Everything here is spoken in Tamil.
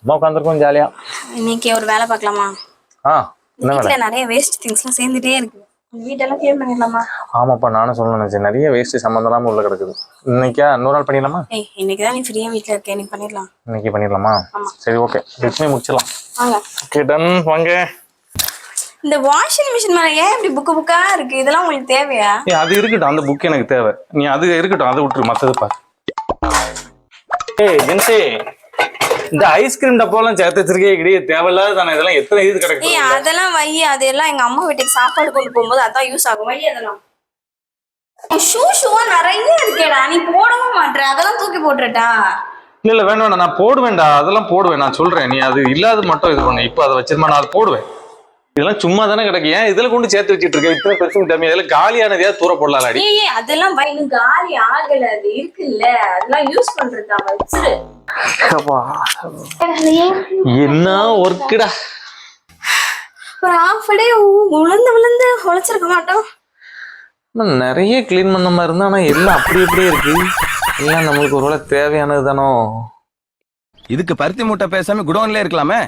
சும்மா உட்காந்துருக்கோம் ஜாலியா. இன்னைக்கு ஒரு வேலை பார்க்கலாமா? என்ன வேலை? வீட்டுல நிறைய வேஸ்ட் திங்ஸ்லாம் சேர்ந்துட்டே இருக்கு. வீட்டெல்லாம் கிளீன் பண்ணிடலாமா? ஆமாப்பா, நானும் சொல்லணும்னு நினைச்சேன். நிறைய வேஸ்ட் சம்மந்தம் உள்ள கிடக்குது. இன்னைக்கா இன்னொரு நாள் பண்ணிடலாமா? இன்னைக்கு தான் நீ ஃப்ரீயா வீட்டுல இருக்க, இன்னைக்கு பண்ணிடலாம். இன்னைக்கு பண்ணிடலாமா? சரி, ஓகே. ரிட்மே முடிச்சிடலாம். வாங்க. Okay, done. வாங்க. இந்த வாஷிங் மிஷின் மேல ஏன் இப்படி புக்கா இருக்கு? இதெல்லாம் உங்களுக்கு தேவையா? அது இருக்கட்டும், அந்த புக் எனக்கு தேவை. நீ அது இருக்கட்டும், அதை விட்டுரு, மத்தது பாரு. ஜென்சி, இந்த ஐஸ்கிரீம் டப்பாலாம் சேர்த்து வச்சிருக்கே கிடையாது, தேவையில்லாத தானே இதெல்லாம். எத்தனை இது கிடக்கு? அதெல்லாம் வை. அதெல்லாம் எங்க அம்மா வீட்டுக்கு சாப்பாடு கொண்டு போகும்போது அதான் யூஸ் ஆகும். வை அதெல்லாம். ஷூவா நிறைய இருக்கேடா, நீ போடவும் மாட்டேற. அதெல்லாம் தூக்கி போட்டுட்டா? இல்ல வேண்டாம், நான் போடுவேன்டா, அதெல்லாம் போடுவேன். நான் சொல்றேன், நீ அது இல்லாத மட்டும் இது பண்ணு. இப்ப அதை வச்சிருமா, நான் அதை போடுவேன். இதெல்லாம் சும்மா தானே கிடக்கு. ஏன் இதுல கொண்டு சேர்த்து வச்சிட்டு இருக்க? இத்தனை பெருசு டம்மி, இதெல்லாம் காலியானதையா தூர போடலாம். அதெல்லாம் வை. காலி ஆகல, அது இருக்குல்ல, அதெல்லாம் யூஸ் பண்றதா. வச்சிரு. என்ன ஒர்க்குடா. ஒரு half a day விழுந்து உழைச்சிருக்க மாட்டோம். நிறைய கிளீன் பண்ண மாதிரி இருந்தா, ஆனா எல்லாம் அப்படி அப்படியே இருக்கு. எல்லாம் நம்மளுக்கு ஒருவேளை தேவையானது தானோ. இதுக்கு பருத்தி மூட்டை பேசாம குடோன்ல இருக்கலாமே.